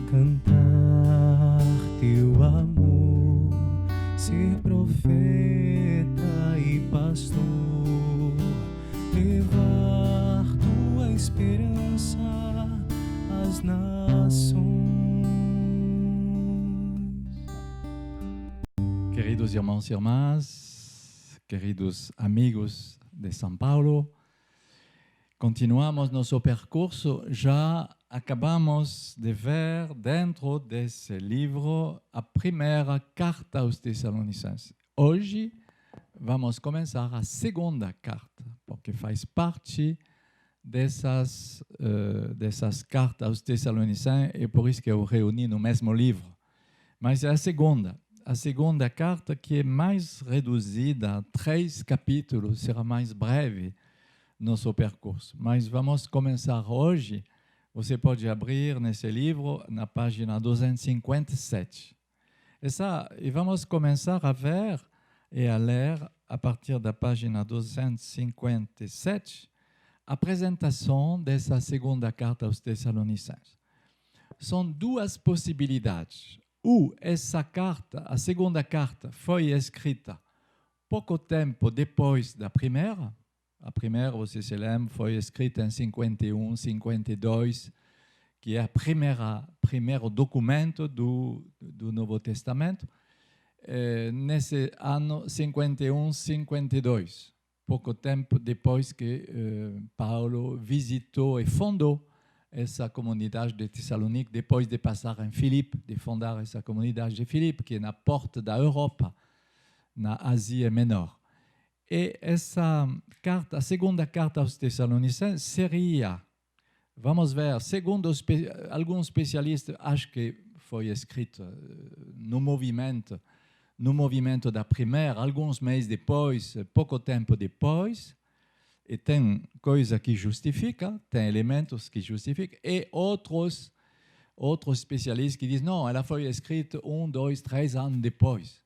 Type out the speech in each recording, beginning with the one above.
cantar teu amor, ser profeta e pastor, levar tua esperança às nações. Queridos irmãos e irmãs, queridos amigos de São Paulo, continuamos nosso percurso. Já acabamos de ver dentro desse livro a primeira carta aos Tessalonicenses. Hoje vamos começar a segunda carta, porque faz parte dessas cartas aos Tessalonicenses, e por isso que eu reuni no mesmo livro. Mas é a segunda carta, que é mais reduzida a 3 capítulos, será mais breve nosso percurso. Mas vamos começar hoje. Você pode abrir nesse livro na página 257. E vamos começar a ver e a ler, a partir da página 257, a apresentação dessa segunda carta aos Tessalonicenses. São duas possibilidades. Essa carta, a segunda carta, foi escrita pouco tempo depois da primeira. A primeira, você se lembra, foi escrita em 51, 52, que é o primeiro documento do Novo Testamento, nesse ano 51, 52, pouco tempo depois que Paulo visitou e fundou essa comunidade de Tessalonique, depois de passar em Filipe, de fundar essa comunidade de Filipe, que é na porta da Europa, na Ásia Menor. E essa carta, a segunda carta aos Tessalonicenses, seria, vamos ver, segundo alguns especialistas, acho que foi escrito no movimento da primeira, alguns meses depois, pouco tempo depois. E tem coisa que justifica, tem elementos que justificam, e outros especialistas que dizem, não, ela foi escrita 1, 2, 3 anos depois.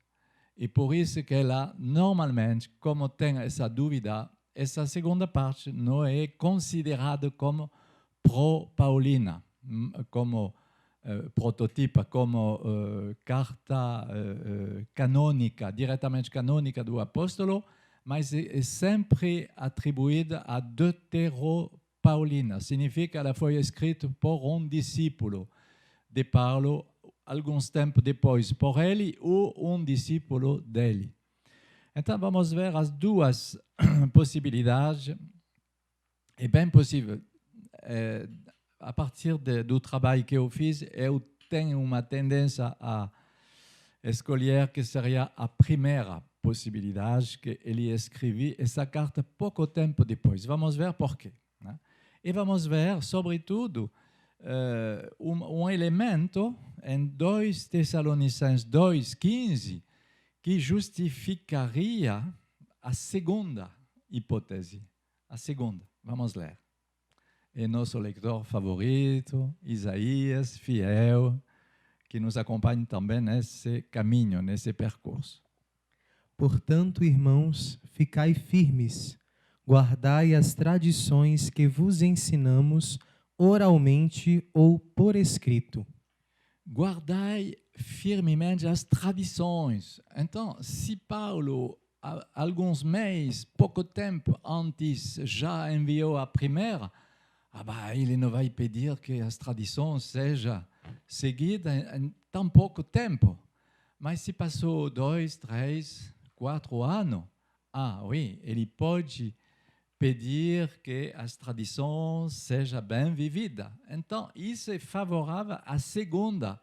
E por isso que ela, normalmente, como tem essa dúvida, essa segunda parte não é considerada como pro-paulina, como prototipo, como carta canônica, diretamente canônica do apóstolo, mas é sempre atribuída a deuteropaulina. Significa que ela foi escrita por um discípulo de Paulo, alguns tempos depois por ele, ou um discípulo dele. Então, vamos ver as duas possibilidades. É bem possível. A partir do trabalho que eu fiz, eu tenho uma tendência a escolher que seria a primeira possibilidade, que ele escreveu essa carta pouco tempo depois. Vamos ver por quê, né? E vamos ver, sobretudo, um elemento em 2 Tessalonicenses 2,15 que justificaria a segunda hipótese. A segunda, vamos ler. É nosso leitor favorito, Isaías, fiel, que nos acompanha também nesse caminho, nesse percurso. Portanto, irmãos, ficai firmes, guardai as tradições que vos ensinamos oralmente ou por escrito. Guardai firmemente as tradições. Então, se Paulo, alguns meses, pouco tempo antes, já enviou a primeira, ele não vai pedir que as tradições sejam seguidas em tão pouco tempo. Mas se passou 2, 3, 4 anos, ele pode pedir que as tradições sejam bem vividas. Então, isso é favorável à segunda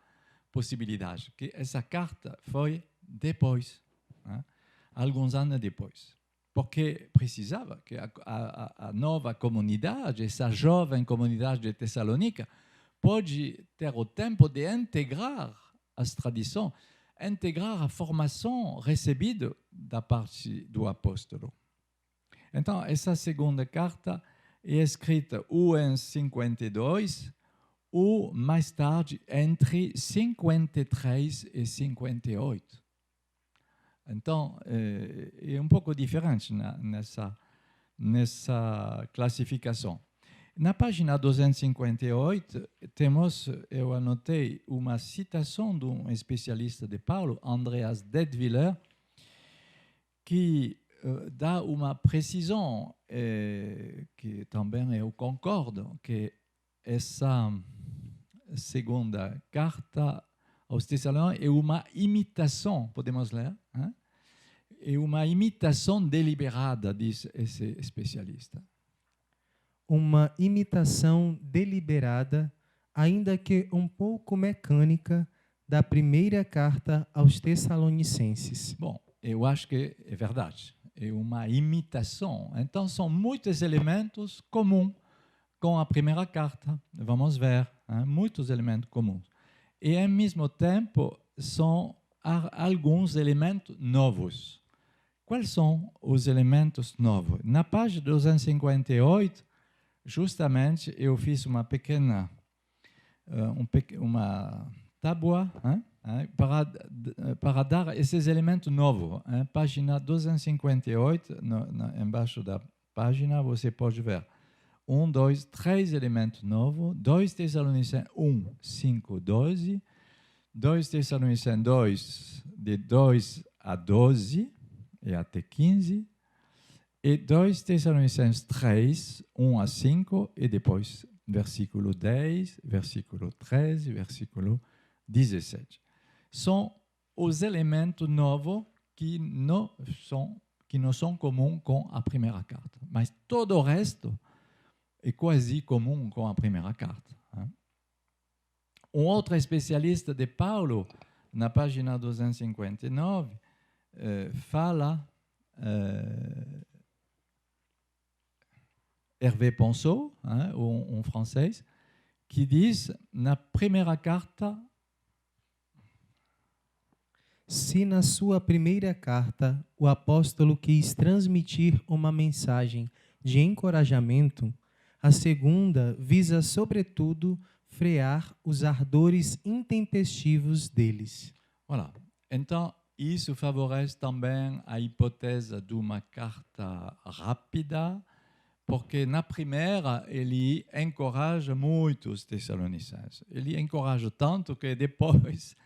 possibilidade, que essa carta foi depois, né? Alguns anos depois. Porque precisava que a nova comunidade, essa jovem comunidade de Tessalônica, pode ter o tempo de integrar as tradições, integrar a formação recebida da parte do apóstolo. Então, essa segunda carta é escrita ou em 52, ou mais tarde, entre 53 e 58. Então, é um pouco diferente nessa classificação. Na página 258, temos, eu anotei, uma citação de um especialista de Paulo, Andreas Detwiller, que dá uma precisão, que também eu concordo, que essa segunda carta aos Tessalonicenses é uma imitação, podemos ler, hein? É uma imitação deliberada, diz esse especialista. Uma imitação deliberada, ainda que um pouco mecânica, da primeira carta aos Tessalonicenses. Bom, eu acho que é verdade. É uma imitação. Então, são muitos elementos comuns com a primeira carta. Vamos ver, hein? Muitos elementos comuns. E, ao mesmo tempo, são alguns elementos novos. Quais são os elementos novos? Na página 258, justamente, eu fiz uma pequena uma tábua, hein, para dar esses elementos novos. Hein? Página 258, embaixo da página, você pode ver 1, 2, 3 elementos novos. 2 Tessalonicenses 1, 5, 12. 2 Tessalonicenses 2, de 2 a 12 e até 15. E 2 Tessalonicenses 3, 1 a 5, e depois versículo 10, versículo 13, versículo 17. São os elementos novos que não são comuns com a primeira carta. Mas todo o resto é quase comum com a primeira carta. Um outro especialista de Paulo, na página 259, fala... Hervé Ponceau, hein, um francês, que diz na primeira carta: se na sua primeira carta o apóstolo quis transmitir uma mensagem de encorajamento, a segunda visa, sobretudo, frear os ardores intempestivos deles. Voilà. Então, isso favorece também a hipótese de uma carta rápida, porque na primeira ele encoraja muito os Tessalonicenses. Ele encoraja tanto que depois,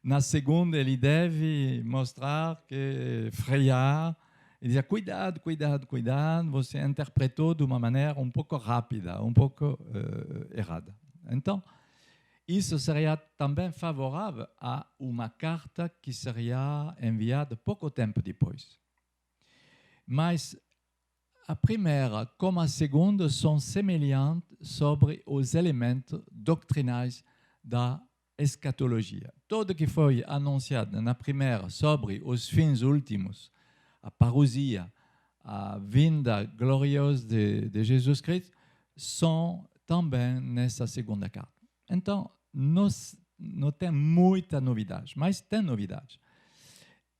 na segunda, ele deve mostrar que frear, ele diz: cuidado, cuidado, cuidado, você interpretou de uma maneira um pouco rápida, um pouco errada. Então, isso seria também favorável a uma carta que seria enviada pouco tempo depois. Mas a primeira como a segunda são semelhantes sobre os elementos doctrinais da escatologia. Tudo que foi anunciado na primeira sobre os fins últimos, a parousia, a vinda gloriosa de Jesus Cristo, são também nessa segunda carta. Então, não tem muita novidade, mas tem novidade.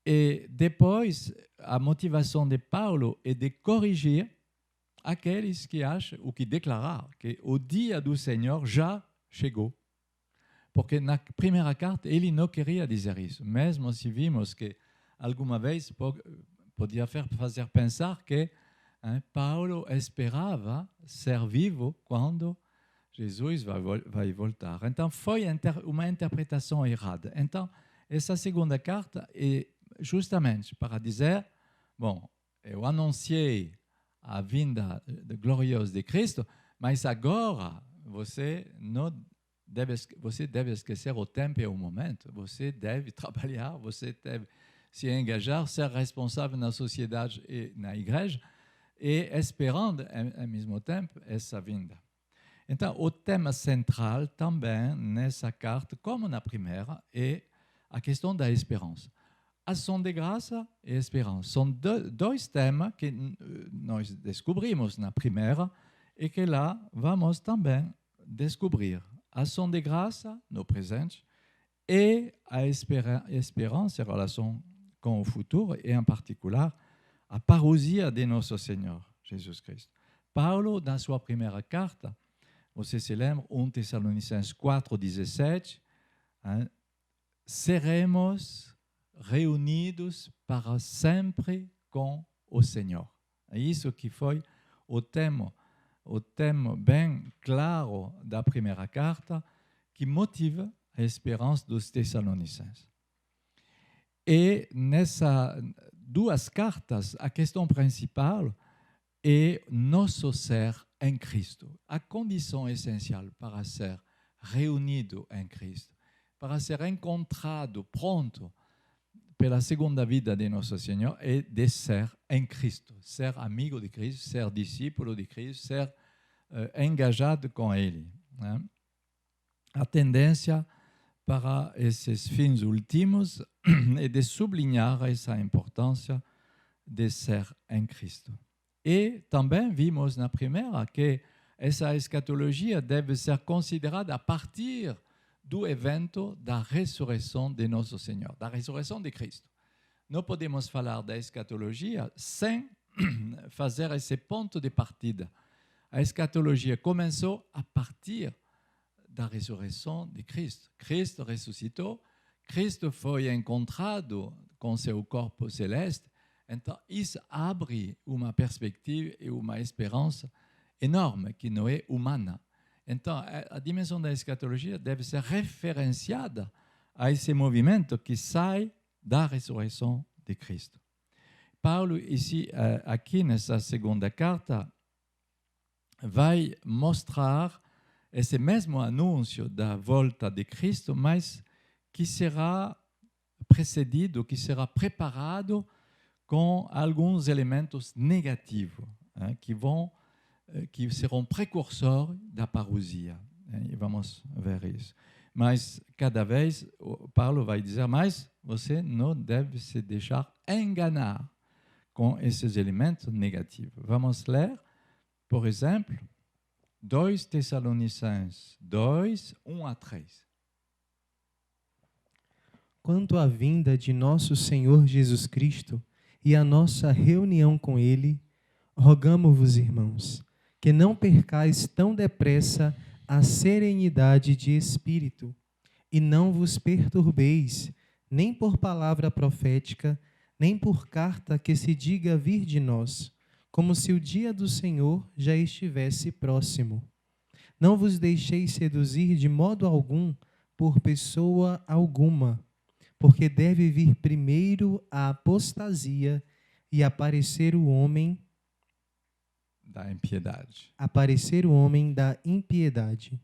E depois, a motivação de Paulo é de corrigir aqueles que acham, ou que declarar, que o dia do Senhor já chegou. Porque na primeira carta ele não queria dizer isso, mesmo se vimos que alguma vez podia fazer pensar que Paulo esperava ser vivo quando Jesus vai voltar. Então, foi uma interpretação errada. Então, essa segunda carta é justamente para dizer: bom, eu anunciei a vinda gloriosa de Cristo, mas agora você deve esquecer o tempo e o momento. Você deve trabalhar, você deve se engajar, ser responsável na sociedade e na igreja, e esperando, ao mesmo tempo, essa vinda. Então, o tema central também nessa carta, como na primeira, é a questão da esperança. Ação de graça e esperança são dois temas que nós descobrimos na primeira e que lá vamos também descobrir. Ação de graça no presente e a esperança em relação com o futuro, e em particular a parousia de nosso Senhor Jesus Cristo. Paulo, na sua primeira carta, você se lembra, 1 Tessalonicenses 4:17, seremos reunidos para sempre com o Senhor. É isso que foi o tema o tema bem claro da primeira carta, que motiva a esperança dos Tessalonicenses. E nessas duas cartas, a questão principal é nosso ser em Cristo. A condição essencial para ser reunido em Cristo, para ser encontrado pronto pela segunda vida de nosso Senhor, é de ser em Cristo, ser amigo de Cristo, ser discípulo de Cristo, ser engajado com Ele, né? A tendência para esses fins últimos é de sublinhar essa importância de ser em Cristo. E também vimos na primeira que essa escatologia deve ser considerada a partir do evento da ressurreição de nosso Senhor, da ressurreição de Cristo. Não podemos falar da escatologia sem fazer esse ponto de partida. A escatologia começou a partir da ressurreição de Cristo. Cristo ressuscitou, Cristo foi encontrado com seu corpo celeste, então isso abre uma perspectiva e uma esperança enorme que não é humana. Então a dimensão da escatologia deve ser referenciada a esse movimento que sai da ressurreição de Cristo. Paulo, aqui nessa segunda carta, vai mostrar esse mesmo anúncio da volta de Cristo, mas que será precedido, que será preparado com alguns elementos negativos, que serão precursores da parousia. E vamos ver isso. Mas cada vez Paulo vai dizer, mas você não deve se deixar enganar com esses elementos negativos. Vamos ler, por exemplo, 2 Tessalonicenses 2, 1 a 3. Quanto à vinda de nosso Senhor Jesus Cristo e a nossa reunião com Ele, rogamo-vos, irmãos, que não percais tão depressa a serenidade de espírito, e não vos perturbeis, nem por palavra profética, nem por carta que se diga vir de nós, como se o dia do Senhor já estivesse próximo. Não vos deixeis seduzir de modo algum por pessoa alguma, porque deve vir primeiro a apostasia e aparecer o homem da impiedade. Aparecer o homem da impiedade.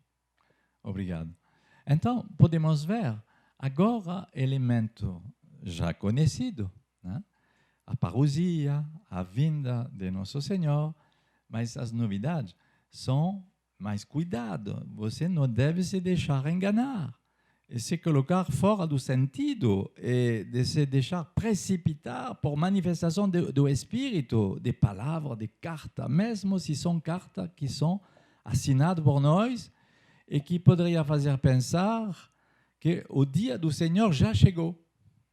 Obrigado. Então, podemos ver agora elemento já conhecido, né? A parousia, a vinda de Nosso Senhor, mas as novidades são mais cuidado. Você não deve se deixar enganar e se colocar fora do sentido e de se deixar precipitar por manifestação do Espírito, de palavras, de cartas, mesmo se são cartas que são assinadas por nós e que poderiam fazer pensar que o dia do Senhor já chegou,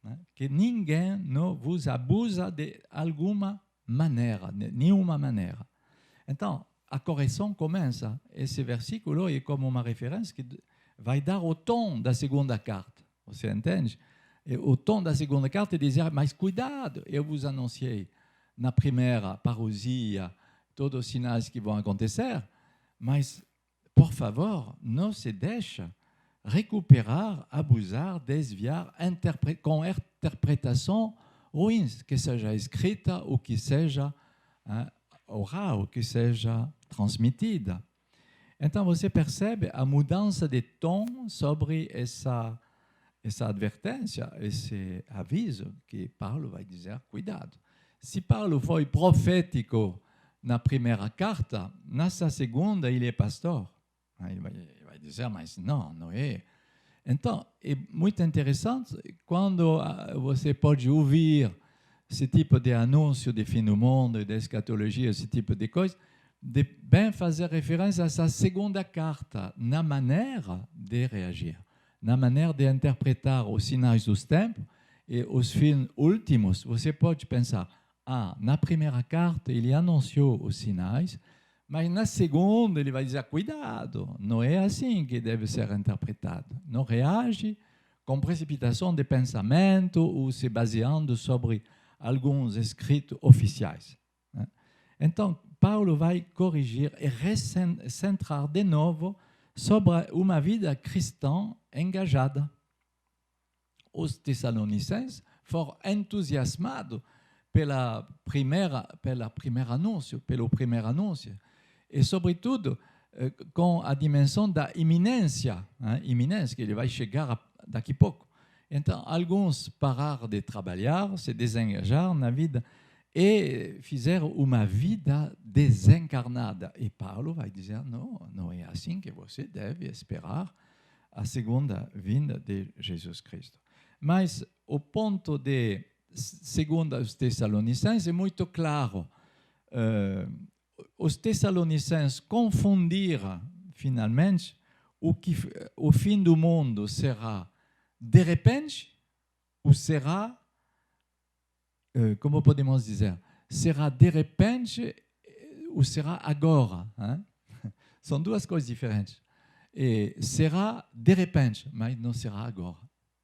né? Que ninguém não vos abusa de alguma maneira, nenhuma maneira. Então, a correção começa. Esse versículo é como uma referência que vai dar o tom da segunda carta. Você entende? E o tom da segunda carta é dizer, mas cuidado, eu vos anunciei na primeira parousia todos os sinais que vão acontecer, mas, por favor, não se deixe recuperar, abusar, desviar, com interpretação ruins, que seja escrita ou que seja oral, que seja transmitida. Então, você percebe a mudança de tom sobre essa advertência, esse aviso que Paulo vai dizer, cuidado. Se Paulo foi profético na primeira carta, nessa segunda ele é pastor. Ele vai dizer, mas não é. Então, é muito interessante quando você pode ouvir esse tipo de anúncio de fim do mundo, de escatologia, esse tipo de coisa, de bem fazer referência a essa segunda carta na maneira de reagir, na maneira de interpretar os sinais dos tempos e os fins últimos. Você pode pensar, na primeira carta ele anunciou os sinais, mas na segunda ele vai dizer, cuidado, não é assim que deve ser interpretado. Não reage com precipitação de pensamento ou se baseando sobre alguns escritos oficiais. Então, Paulo vai corrigir e recentrar de novo sobre uma vida cristã engajada. Os Tessalonicenses foram entusiasmados pelo primeiro anúncio, e, sobretudo, com a dimensão da iminência, que ele vai chegar daqui a pouco. Então, alguns pararam de trabalhar, se desengajaram na vida e fizeram uma vida desencarnada. E Paulo vai dizer, não é assim que você deve esperar a segunda vinda de Jesus Cristo. Mas o ponto de segundo os Tessalonicenses é muito claro. Os Tessalonicenses confundiram, finalmente, o fim do mundo será de repente ou será, como podemos dizer, será de repente ou será agora. Hein? São duas coisas diferentes. E será de repente, mas não será agora.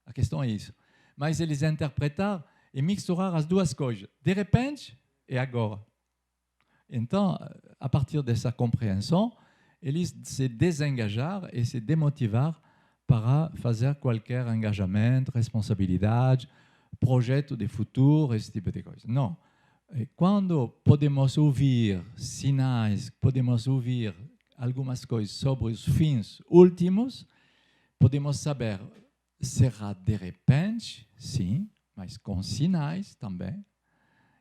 A questão é isso. Mas eles interpretaram e misturaram as duas coisas, de repente e agora. Então, a partir dessa compreensão, eles se desengajaram e se demotivaram para fazer qualquer engajamento, responsabilidade, projeto de futuro, esse tipo de coisa. Não. Quando podemos ouvir sinais, podemos ouvir algumas coisas sobre os fins últimos, podemos saber, será de repente, sim, mas com sinais também.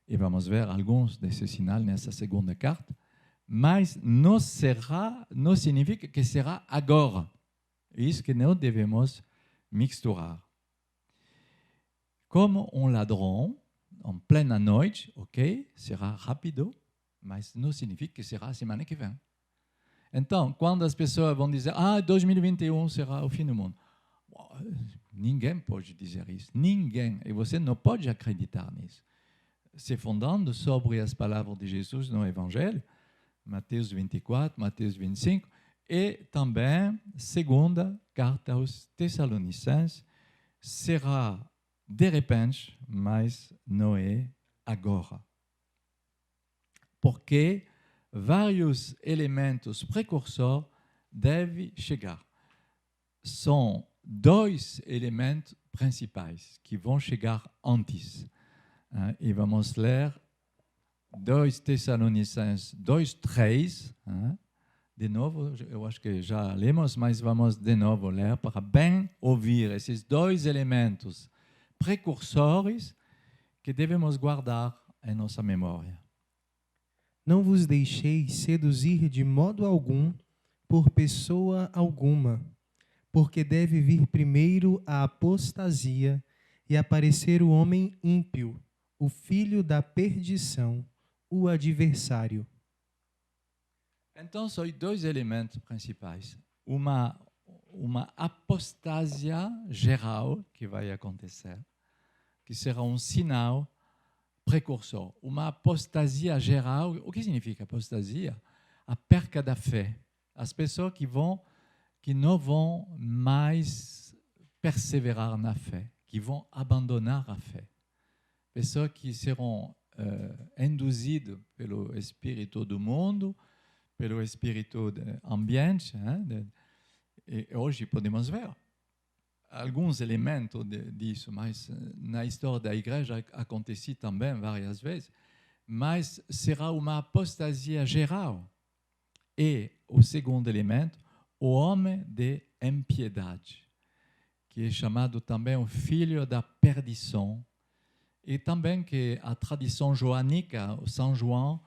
E vamos ver alguns desses sinais nessa segunda carta. Mas não significa que será agora. Isso que não devemos misturar. Como um ladrão, em plena noite, ok, será rápido, mas não significa que será a semana que vem. Então, quando as pessoas vão dizer, 2021 será o fim do mundo. Ninguém pode dizer isso. Ninguém. E você não pode acreditar nisso. Se fundando sobre as palavras de Jesus no Evangelho, Mateus 24, Mateus 25, e também, segunda carta aos Tessalonicenses, será de repente, mas não é agora. Porque vários elementos precursores devem chegar. São dois elementos principais que vão chegar antes. E vamos ler 2 Tessalonicenses 2:3. De novo, eu acho que já lemos, mas vamos de novo ler para bem ouvir esses dois elementos precursores que devemos guardar em nossa memória. Não vos deixeis seduzir de modo algum por pessoa alguma, porque deve vir primeiro a apostasia e aparecer o homem ímpio, o filho da perdição, o adversário. Então, são dois elementos principais. Uma apostasia geral que vai acontecer, que será um sinal precursor. Uma apostasia geral, o que significa apostasia? A perca da fé. As pessoas que não vão mais perseverar na fé, que vão abandonar a fé. Pessoas que serão induzidas pelo espírito do mundo, pelo espírito ambiente. E hoje podemos ver alguns elementos disso, mas na história da igreja aconteceu também várias vezes. Mas será uma apostasia geral. E o segundo elemento, o homem de impiedade, que é chamado também o filho da perdição, e também que a tradição joânica, o São João,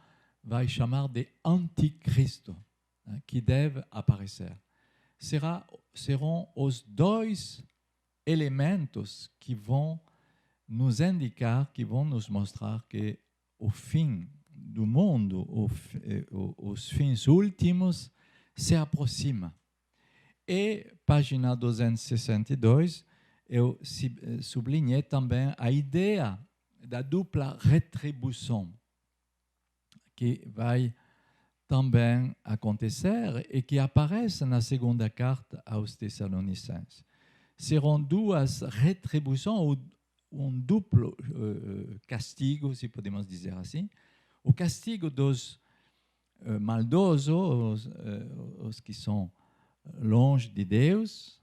vai chamar de anticristo, que deve aparecer. Serão os dois elementos que vão nos indicar, que vão nos mostrar que o fim do mundo, os fins últimos, se aproximam. E, página 262, eu sublinhei também a ideia da dupla retribuição, que vai também acontecer e que aparece na segunda carta aos Tessalonicenses. Serão duas retribuições, ou um duplo castigo, se podemos dizer assim. o castigo dos maldosos, os que são longe de Deus,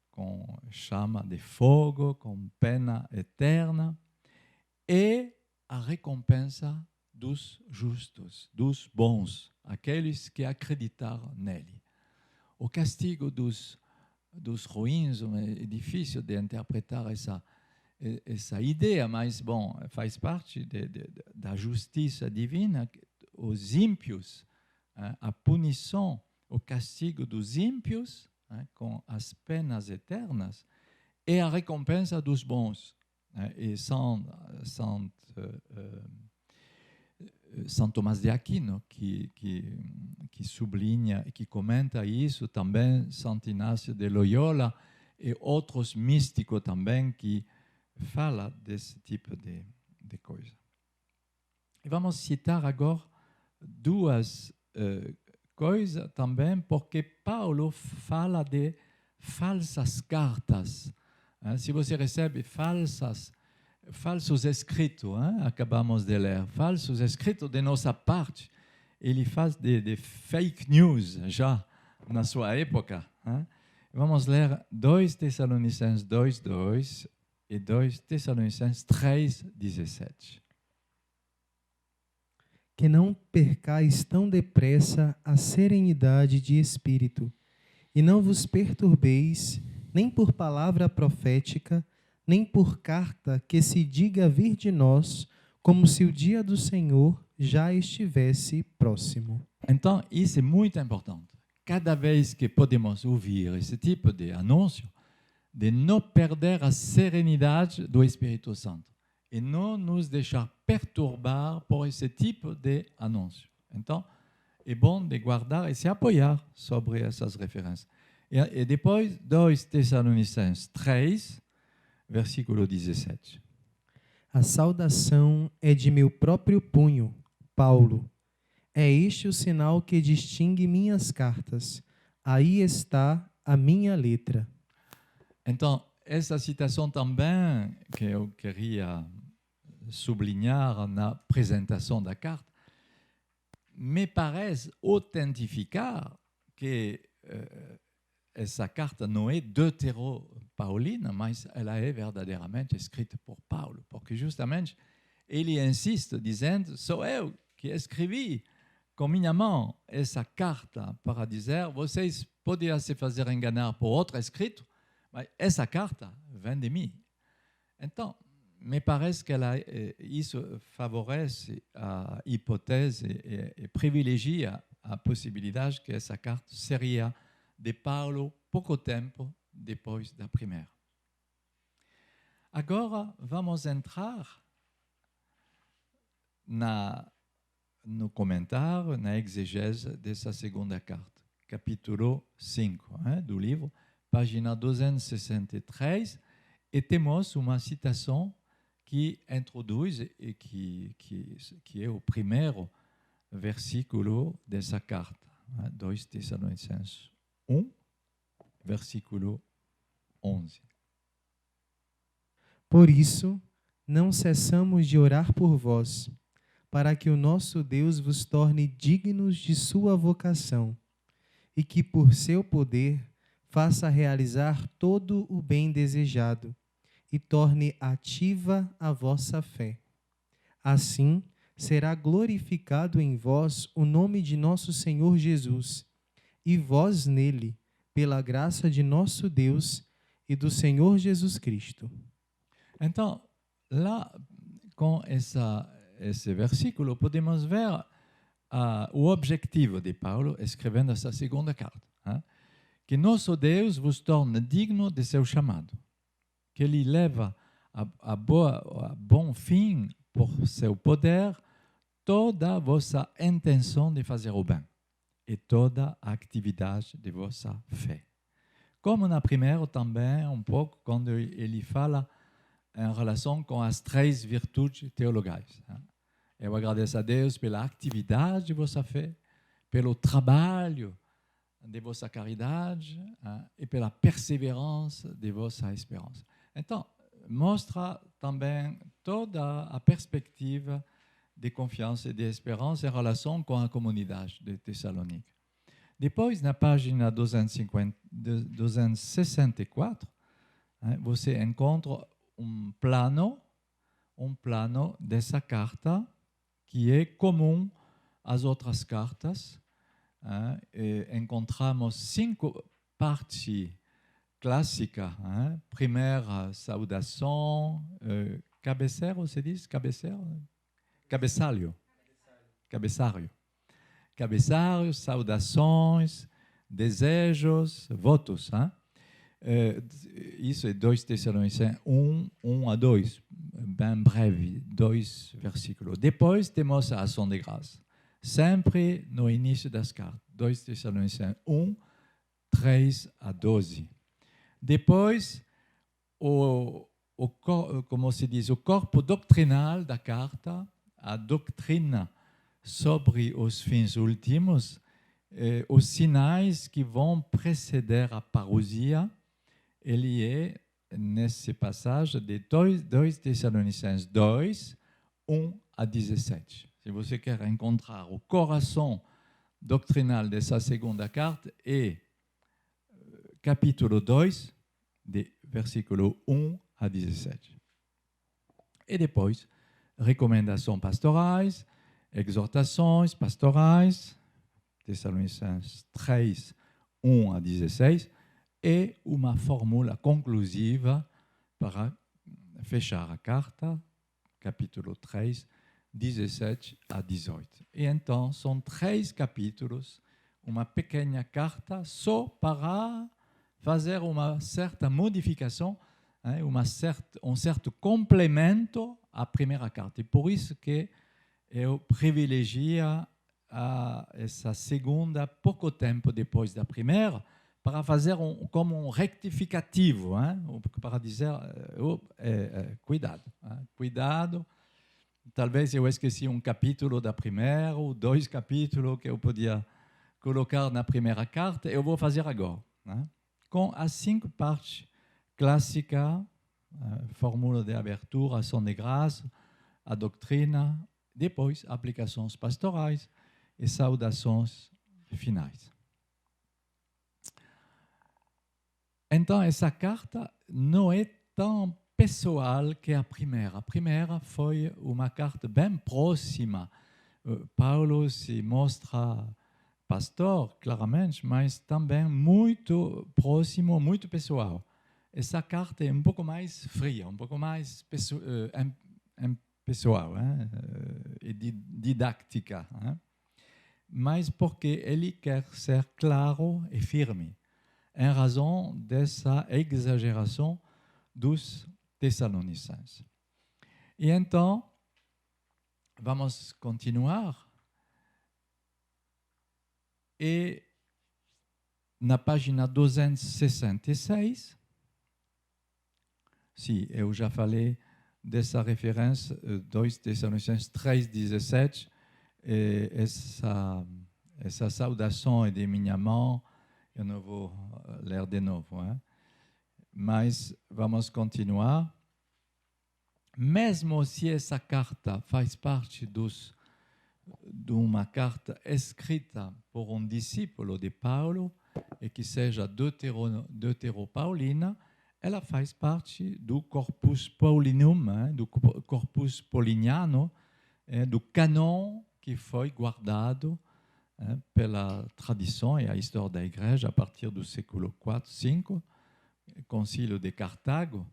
com chama de fogo, com pena eterna, e a recompensa dos justos, dos bons, aqueles que acreditaram nele. O castigo dos ruins é difícil de interpretar essa ideia, mas, bom, faz parte da justiça divina. Os ímpios, a punição, o castigo dos ímpios, com as penas eternas, e a recompensa dos bons. E São Tomás de Aquino, que sublinha, que comenta isso, também Santo Inácio de Loyola e outros místicos também que falam desse tipo de coisa. E vamos citar agora duas coisas também, porque Paulo fala de falsas cartas. Se você recebe falsos escritos, acabamos de ler, falsos escritos de nossa parte, ele faz de fake news já na sua época. Vamos ler 2 Tessalonicenses 2:2 e 2 Tessalonicenses 3:17. Que não percais tão depressa a serenidade de espírito, e não vos perturbeis, nem por palavra profética, nem por carta que se diga vir de nós, como se o dia do Senhor já estivesse próximo. Então, isso é muito importante. Cada vez que podemos ouvir esse tipo de anúncio, de não perder a serenidade do Espírito Santo e não nos deixar perturbar por esse tipo de anúncio. Então, é bom de guardar e se apoiar sobre essas referências. E depois, 2 Tessalonicenses 3, versículo 17. A saudação é de meu próprio punho, Paulo. É este o sinal que distingue minhas cartas. Aí está a minha letra. Então, essa citação também, que eu queria sublinhar na apresentação da carta, me parece autentificar que essa carta não é deutero-paulina, mas ela é verdadeiramente escrita por Paulo, porque justamente ele insiste dizendo: sou eu que escrevi com minha mão essa carta para dizer: vocês podem se fazer enganar por outro escrito, mas essa carta vem de mim. Então, me parece que isso favorece a hipótese e privilegia a possibilidade que essa carta seria de Paulo pouco tempo depois da primeira. Agora vamos entrar no comentário, na exegese dessa segunda carta, capítulo 5 do livro, página 263, e temos uma citação que introduz e que é o primeiro versículo dessa carta, 2 Tessalonicenses 1, versículo 11. Por isso, não cessamos de orar por vós, para que o nosso Deus vos torne dignos de sua vocação, e que por seu poder faça realizar todo o bem desejado, e torne ativa a vossa fé. Assim, será glorificado em vós o nome de nosso Senhor Jesus, e vós nele, pela graça de nosso Deus e do Senhor Jesus Cristo. Então, lá, com esse versículo, podemos ver o objetivo de Paulo escrevendo essa segunda carta. Que nosso Deus vos torne digno de seu chamado, que Ele leva a bom fim, por seu poder, toda a vossa intenção de fazer o bem e toda a atividade de vossa fé. Como na primeira também, um pouco, quando ele fala em relação com as 3 virtudes teologais. Eu agradeço a Deus pela atividade de vossa fé, pelo trabalho de vossa caridade e pela perseverança de vossa esperança. Então, mostra também toda a perspectiva de confiança e de esperança em relação com a comunidade de Tessalonique. Depois, na página 264, você encontra um plano dessa carta que é comum às outras cartas. Encontramos 5 partes clássicas. Primeira, saudação, cabeceiro, se diz? Cabeçalho. Saudações, desejos, votos. Isso é 2 Tessalonicenses 1 a 2, bem breve, 2 versículos. Depois temos a ação de graça, sempre no início das cartas, 2 Tessalonicenses 1, 3 a 12. Depois, como se diz, o corpo doctrinal da carta, a doutrina sobre os fins últimos, os sinais que vão preceder a parousia. Ele é, nessa passagem, de 2 Tessalonicenses 2, 1 a 17. Se você quer encontrar o coração doctrinal dessa segunda carta, é capítulo 2, de versículo 1 a 17. E depois, recomendações pastorais, exortações pastorais, Tessalonicenses 3, 1 a 16, e uma fórmula conclusiva para fechar a carta, capítulo 3, 17 a 18. E então, são 3 capítulos, uma pequena carta só para fazer uma certa modificação, um certo complemento à primeira carta. E por isso que eu privilegio essa segunda pouco tempo depois da primeira, para fazer como um rectificativo, para dizer, cuidado, talvez eu esqueci um capítulo da primeira, ou 2 capítulos que eu podia colocar na primeira carta, eu vou fazer agora. Com as 5 partes clássicas, fórmula de abertura, ação de graça, a doutrina, depois aplicações pastorais e saudações finais. Então, essa carta não é tão pessoal que a primeira. A primeira foi uma carta bem próxima. Paulo se mostra pastor, claramente, mas também muito próximo, muito pessoal. Essa carta é um pouco mais fria, um pouco mais pessoal, e didática. Mas porque ele quer ser claro e firme, em razão dessa exageração dos Tessalonicenses. E então, vamos continuar. E na página 266, sim, eu já falei dessa referência, 2 Tessalonicenses 3, 17, essa saudação é de minha mão. Eu não vou ler de novo, mas vamos continuar. Mesmo se essa carta faz parte de uma carta escrita por um discípulo de Paulo e que seja deuteropaulina, ela faz parte do corpus paulinum, do corpus pauliniano, do canon que foi guardado pela tradição e a história da Igreja a partir do século IV, V, Concílio de Cartago,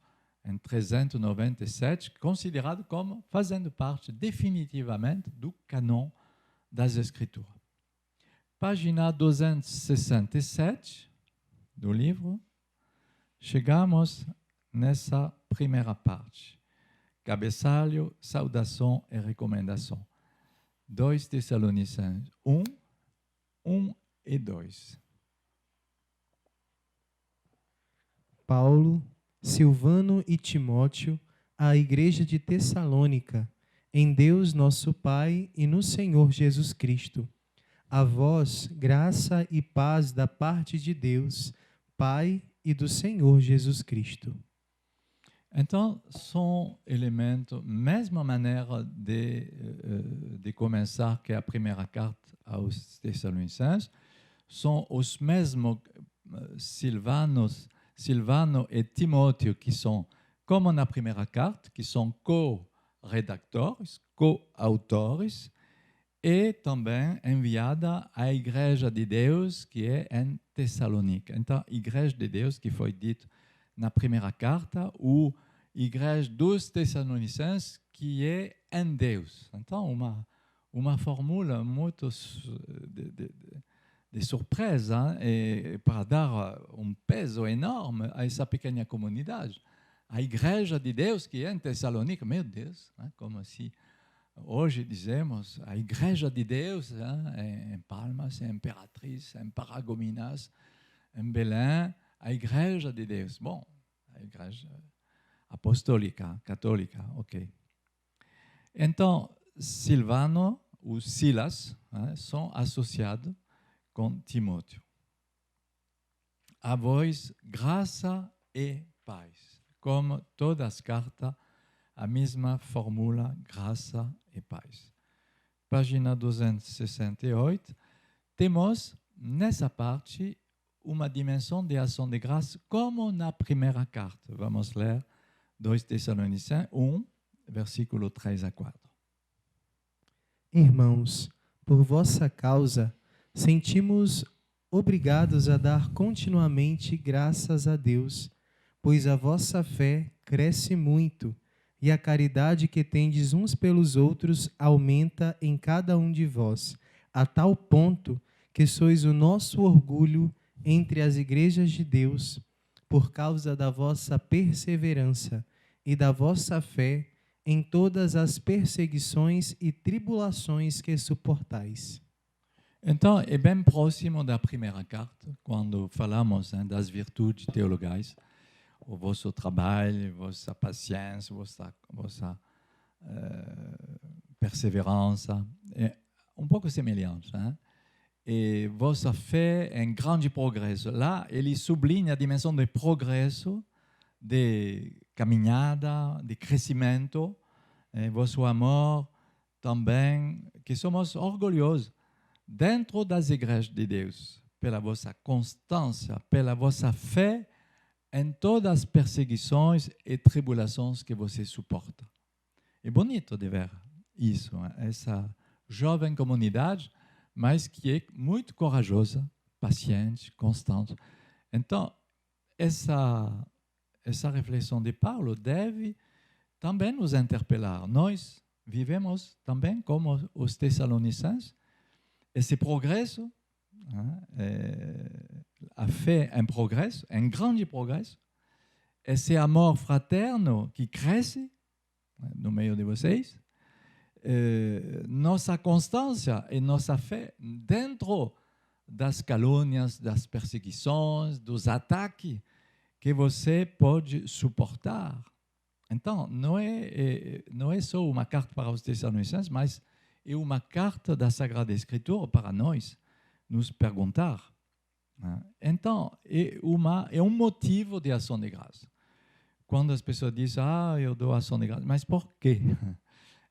em 397, considerado como fazendo parte definitivamente do canon das Escrituras. Página 267 do livro, chegamos nessa primeira parte. Cabeçalho, saudação e recomendação. 2 Tessalonicenses 1 e 2. Paulo, Silvano e Timóteo, à igreja de Tessalônica, em Deus nosso Pai e no Senhor Jesus Cristo. A vós, graça e paz da parte de Deus, Pai e do Senhor Jesus Cristo. Então, são elementos, mesma maneira de começar que a primeira carta aos Tessalonicenses, são os mesmos Silvano e Timóteo, que são, como na primeira carta, que são co-redactores, co-autores, e também enviada à Igreja de Deus, que é em Tessalônica. Então, Igreja de Deus, que foi dito na primeira carta, ou Igreja dos Tessalonicenses, que é em Deus. Então, uma fórmula muito de surpresa, e para dar peso enorme a essa pequena comunidade. A Igreja de Deus, que é em Tessalônica, meu Deus, como se hoje dizemos, a Igreja de Deus, em Palmas, em Imperatriz, em Paragominas, em Belém, a Igreja de Deus. Bom, a Igreja apostólica, católica, ok. Então, Silvano ou Silas são associados com Timóteo. A vós, graça e paz. Como todas as cartas, a mesma fórmula, graça e paz. Página 268. Temos, nessa parte, uma dimensão de ação de graça, como na primeira carta. Vamos ler 2 Tessalonicenses 1, versículo 3 a 4. Irmãos, por vossa causa, sentimos obrigados a dar continuamente graças a Deus, pois a vossa fé cresce muito e a caridade que tendes uns pelos outros aumenta em cada um de vós, a tal ponto que sois o nosso orgulho entre as igrejas de Deus, por causa da vossa perseverança e da vossa fé em todas as perseguições e tribulações que suportais. Então, é bem próximo da primeira carta, quando falamos das virtudes teologais, o vosso trabalho, vossa paciência, vossa perseverança, é um pouco semelhante. E vossa fé em grande progresso. Lá, ele sublinha a dimensão de progresso, de caminhada, de crescimento, vosso amor também, que somos orgulhosos dentro das igrejas de Deus, pela vossa constância, pela vossa fé em todas as perseguições e tribulações que você suporta. É bonito de ver isso, essa jovem comunidade, mas que é muito corajosa, paciente, constante. Então, essa reflexão de Paulo deve também nos interpelar. Nós vivemos também como os Tessalonicenses, esse progresso, a fé em progresso, em grande progresso, esse amor fraterno que cresce no meio de vocês, nossa constância e nossa fé dentro das calúnias, das perseguições, dos ataques que você pode suportar. Então, não é só uma carta para os Tessalonicenses, mas é uma carta da Sagrada Escritura para nós nos perguntar. Então, é um motivo de ação de graça. Quando as pessoas dizem, eu dou ação de graça, mas por quê?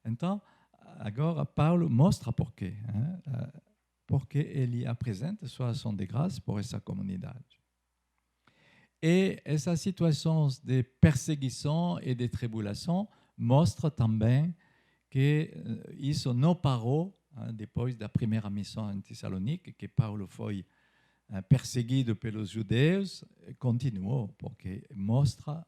Então, agora Paulo mostra por quê. Porque ele apresenta sua ação de graça por essa comunidade. E essas situações de perseguição e de tribulação mostram também que isso não parou depois da primeira missão em Tessalonique, que Paulo foi perseguido pelos judeus, continuou, porque mostra,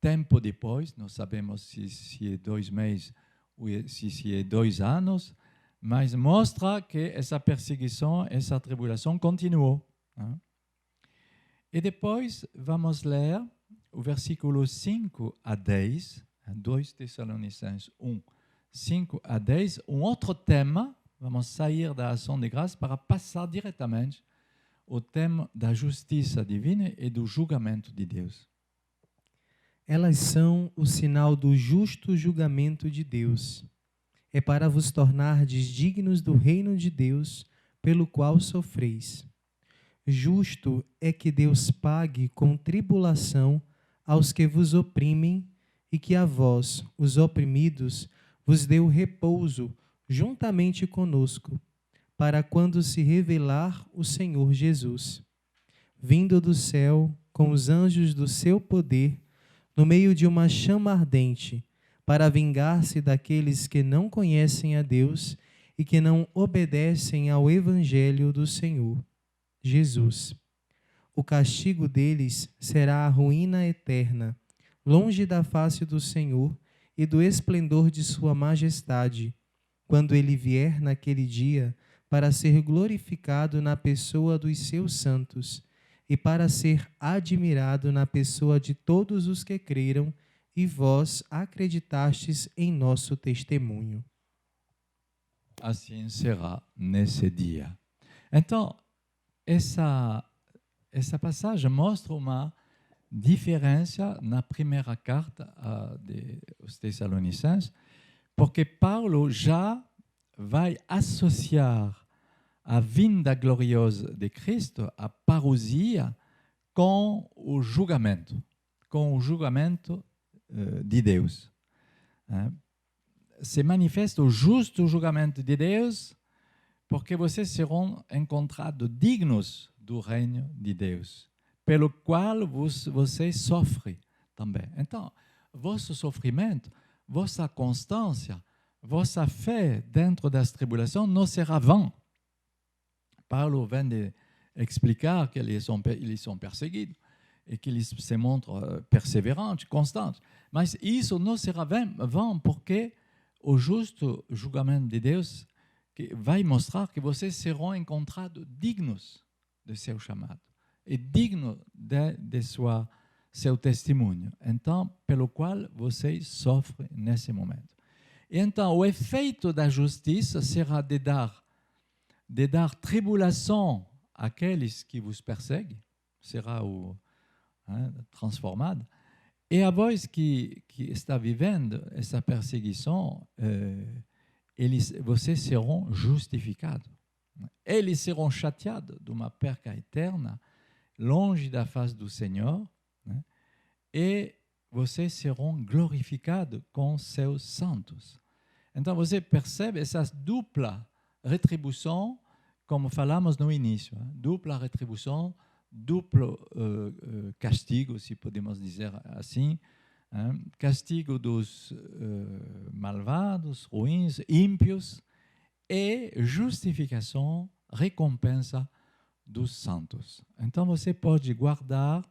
tempo depois, não sabemos se é 2 meses ou se é 2 anos, mas mostra que essa perseguição, essa tribulação continuou. E depois vamos ler o versículo 5 a 10, 2 Tessalonicenses 1, 5 a 10, um outro tema, vamos sair da ação de graça para passar diretamente ao tema da justiça divina e do julgamento de Deus. Elas são o sinal do justo julgamento de Deus. É para vos tornardes dignos do reino de Deus, pelo qual sofreis. Justo é que Deus pague com tribulação aos que vos oprimem, e que a vós, os oprimidos, vos deu repouso juntamente conosco, para quando se revelar o Senhor Jesus, vindo do céu com os anjos do seu poder, no meio de uma chama ardente, para vingar-se daqueles que não conhecem a Deus e que não obedecem ao Evangelho do Senhor Jesus. O castigo deles será a ruína eterna, longe da face do Senhor e do esplendor de sua majestade, quando ele vier naquele dia para ser glorificado na pessoa dos seus santos e para ser admirado na pessoa de todos os que creram e vós acreditastes em nosso testemunho. Assim será nesse dia. Então, essa passagem mostra uma diferença na primeira carta aos Tessalonicenses, porque Paulo já vai associar a vinda gloriosa de Cristo, a parousia, com o julgamento de Deus. Se manifesta o justo julgamento de Deus, porque vocês serão encontrados dignos do reino de Deus, pelo qual vocês sofrem também. Então, vosso sofrimento, vossa constância, vossa fé dentro das tribulações não será vã. Paulo vem de explicar que eles são perseguidos e que eles se montrent perseverantes, constantes. Mas isso não será vã porque o justo julgamento de Deus que vai mostrar que vocês serão encontrados dignos de seu chamado e dignos de seu testemunho. Então, pelo qual vocês sofrem nesse momento. E então, o efeito da justiça será de dar tribulação àqueles que vos perseguem, será transformado. E a vós que está vivendo essa perseguição, vocês serão justificados. Eles serão chateados de uma perca eterna, longe da face do Senhor, né? E vocês serão glorificados com seus santos. Então, você percebe essa dupla retribuição, como falamos no início, dupla retribuição, duplo castigo, se podemos dizer assim, castigo dos malvados, ruins, ímpios, e justificação, recompensa dos santos. Então, você pode guardar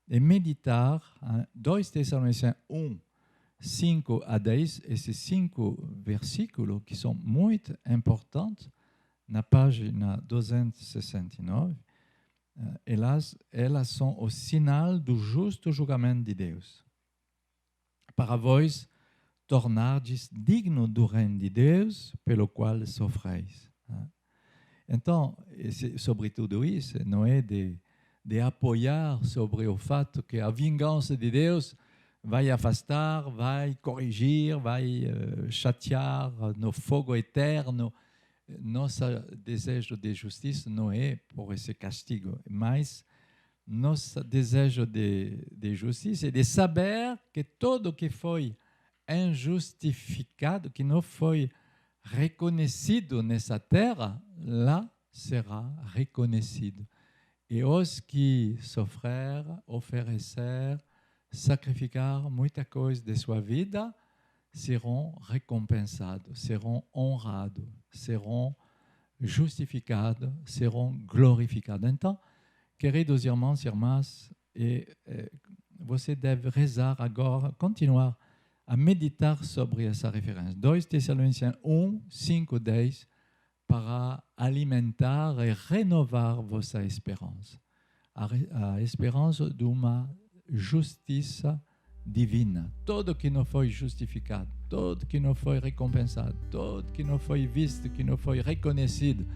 e meditar 2 Tessalonicenses 1, 5 a 10, esses 5 versículos que são muito importantes, na página 269, elas são o sinal do justo julgamento de Deus. Para vós, tornardes digno do reino de Deus, pelo qual sofreis. Então, sobre tudo isso, não é de apoiar sobre o fato que a vingança de Deus vai afastar, vai corrigir, vai chatear no fogo eterno. Nosso desejo de justiça não é por esse castigo, mas nosso desejo de justiça é de saber que tudo que foi injustificado, que não foi reconhecido nessa terra, lá será reconhecido. E os que sofreram, ofereceram, sacrificaram muita coisa de sua vida, serão recompensados, serão honrados, serão justificados, serão glorificados. Então, queridos irmãos e irmãs, você deve rezar agora, continuar a meditar sobre essa referência. 2 Tessalonicenses 1, 5, 10, para alimentar e renovar vossa esperança. A esperança de uma justiça divina. Todo que não foi justificado, todo que não foi recompensado, todo que não foi visto, que não foi reconhecido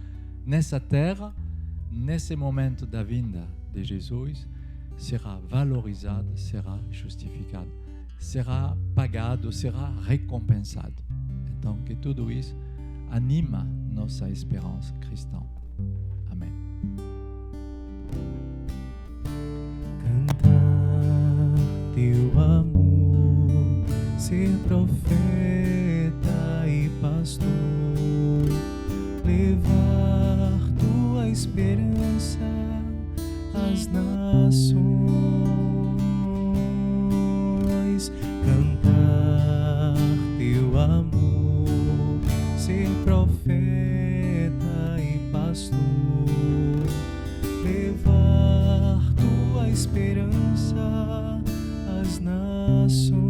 nessa terra, nesse momento da vinda de Jesus, será valorizado, será justificado, será pagado, será recompensado. Então, que tudo isso anima nossa esperança cristã. Amém. Cantar nações, cantar teu amor, ser profeta e pastor, levar tua esperança às nações.